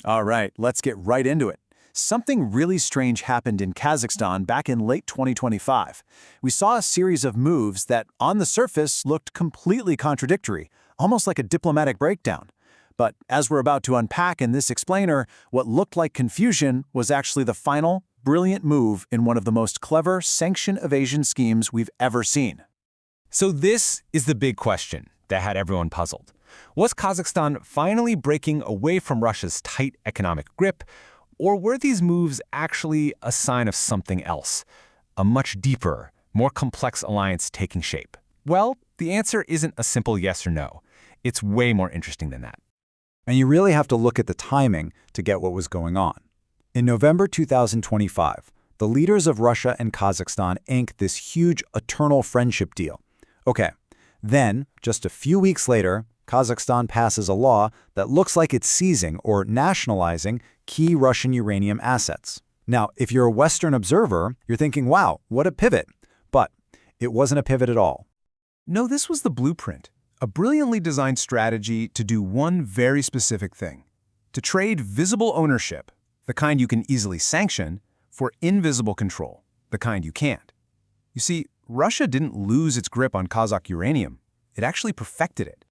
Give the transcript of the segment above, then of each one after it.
All right, let's get right into it. Something really strange happened in Kazakhstan back in late 2025. We saw a series of moves that, on the surface, looked completely contradictory, almost like a diplomatic breakdown. But as we're about to unpack in this explainer, what looked like confusion was actually the final, brilliant move in one of the most clever sanction evasion schemes we've ever seen. So this is the big question that had everyone puzzled. Was Kazakhstan finally breaking away from Russia's tight economic grip, or were these moves actually a sign of something else, a much deeper, more complex alliance taking shape? Well, the answer isn't a simple yes or no. It's way more interesting than that. And you really have to look at the timing to get what was going on. In November 2025, the leaders of Russia and Kazakhstan inked this huge eternal friendship deal. Okay, then, just a few weeks later, Kazakhstan passes a law that looks like it's seizing or nationalizing key Russian uranium assets. Now, if you're a Western observer, you're thinking, wow, what a pivot. But it wasn't a pivot at all. No, this was the blueprint, a brilliantly designed strategy to do one very specific thing: to trade visible ownership, the kind you can easily sanction, for invisible control, the kind you can't. You see, Russia didn't lose its grip on Kazakh uranium. It actually perfected it.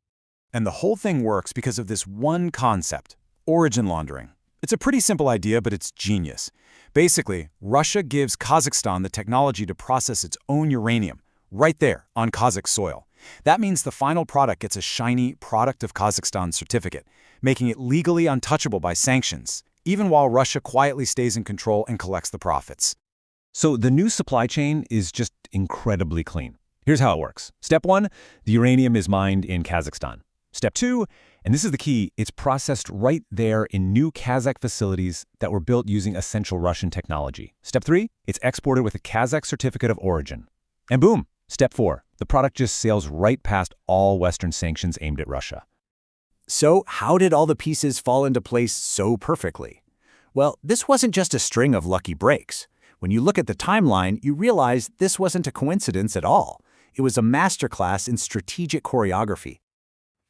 And the whole thing works because of this one concept: origin laundering. It's a pretty simple idea, but it's genius. Basically, Russia gives Kazakhstan the technology to process its own uranium, right there on Kazakh soil. That means the final product gets a shiny Product of Kazakhstan certificate, making it legally untouchable by sanctions, even while Russia quietly stays in control and collects the profits. So the new supply chain is just incredibly clean. Here's how it works. Step 1, the uranium is mined in Kazakhstan. Step 2, and this is the key, it's processed right there in new Kazakh facilities that were built using essential Russian technology. Step 3, it's exported with a Kazakh certificate of origin. And boom, Step 4, the product just sails right past all Western sanctions aimed at Russia. So how did all the pieces fall into place so perfectly? Well, this wasn't just a string of lucky breaks. When you look at the timeline, you realize this wasn't a coincidence at all. It was a masterclass in strategic choreography.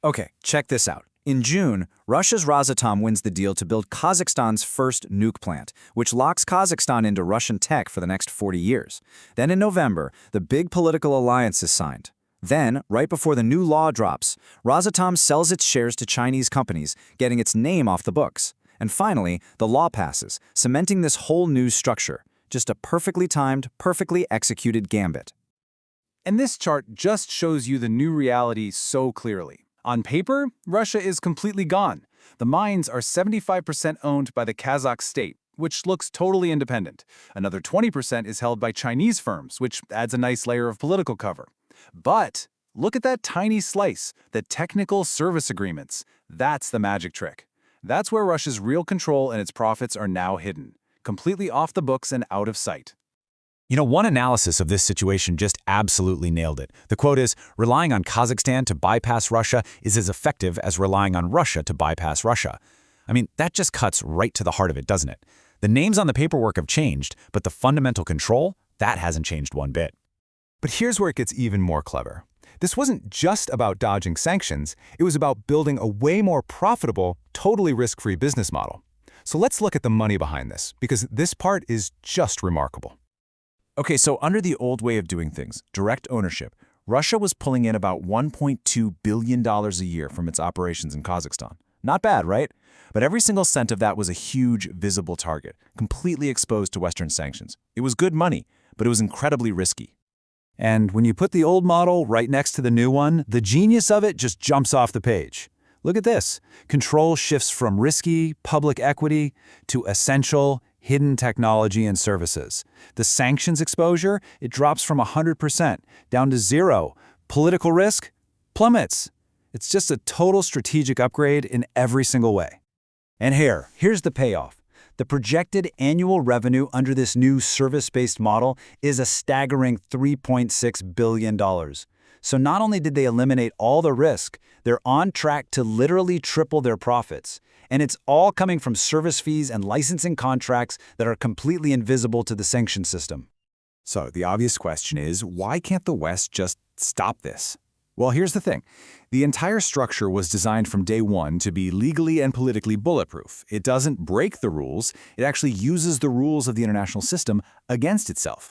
Okay, check this out. In June, Russia's Rosatom wins the deal to build Kazakhstan's first nuke plant, which locks Kazakhstan into Russian tech for the next 40 years. Then in November, the big political alliance is signed. Then, right before the new law drops, Rosatom sells its shares to Chinese companies, getting its name off the books. And finally, the law passes, cementing this whole new structure. Just a perfectly timed, perfectly executed gambit. And this chart just shows you the new reality so clearly. On paper, Russia is completely gone. The mines are 75% owned by the Kazakh state, which looks totally independent. Another 20% is held by Chinese firms, which adds a nice layer of political cover. But look at that tiny slice, the technical service agreements. That's the magic trick. That's where Russia's real control and its profits are now hidden, completely off the books and out of sight. You know, one analysis of this situation just absolutely nailed it. The quote is, relying on Kazakhstan to bypass Russia is as effective as relying on Russia to bypass Russia. I mean, that just cuts right to the heart of it, doesn't it? The names on the paperwork have changed, but the fundamental control, that hasn't changed one bit. But here's where it gets even more clever. This wasn't just about dodging sanctions, it was about building a way more profitable, totally risk-free business model. So let's look at the money behind this, because this part is just remarkable. Okay, so under the old way of doing things, direct ownership, Russia was pulling in about $1.2 billion a year from its operations in Kazakhstan. Not bad, right? But every single cent of that was a huge, visible target, completely exposed to Western sanctions. It was good money, but it was incredibly risky. And when you put the old model right next to the new one, the genius of it just jumps off the page. Look at this. Control shifts from risky, public equity to essential, hidden technology and services. The sanctions exposure, it drops from 100% down to 0. Political risk plummets. It's just a total strategic upgrade in every single way. And here's the payoff. The projected annual revenue under this new service-based model is a staggering $3.6 billion. So not only did they eliminate all the risk, they're on track to literally triple their profits. And it's all coming from service fees and licensing contracts that are completely invisible to the sanction system. So the obvious question is, why can't the West just stop this? Well, here's the thing. The entire structure was designed from day one to be legally and politically bulletproof. It doesn't break the rules. It actually uses the rules of the international system against itself.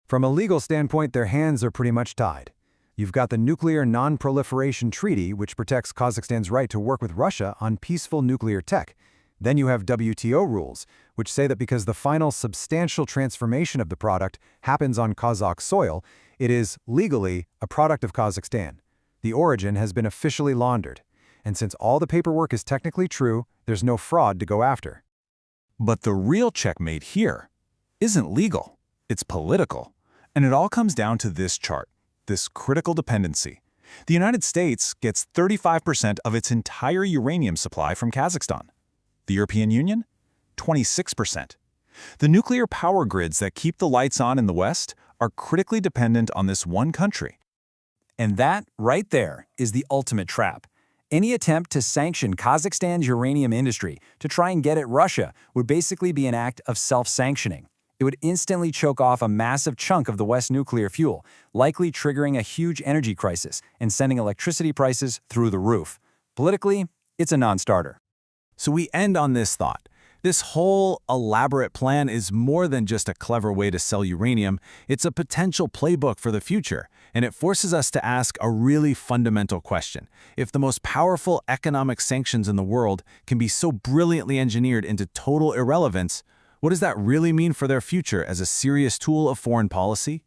From a legal standpoint, their hands are pretty much tied. You've got the Nuclear Non-Proliferation Treaty, which protects Kazakhstan's right to work with Russia on peaceful nuclear tech. Then you have WTO rules, which say that because the final substantial transformation of the product happens on Kazakh soil, it is, legally, a product of Kazakhstan. The origin has been officially laundered. And since all the paperwork is technically true, there's no fraud to go after. But the real checkmate here isn't legal. It's political. And it all comes down to this chart, this critical dependency. The United States gets 35% of its entire uranium supply from Kazakhstan. The European Union? 26%. The nuclear power grids that keep the lights on in the West are critically dependent on this one country. And that, right there, is the ultimate trap. Any attempt to sanction Kazakhstan's uranium industry to try and get at Russia would basically be an act of self-sanctioning. It would instantly choke off a massive chunk of the West's nuclear fuel, likely triggering a huge energy crisis and sending electricity prices through the roof. Politically, it's a non-starter. So we end on this thought. This whole elaborate plan is more than just a clever way to sell uranium. It's a potential playbook for the future, and it forces us to ask a really fundamental question. If the most powerful economic sanctions in the world can be so brilliantly engineered into total irrelevance, what does that really mean for their future as a serious tool of foreign policy?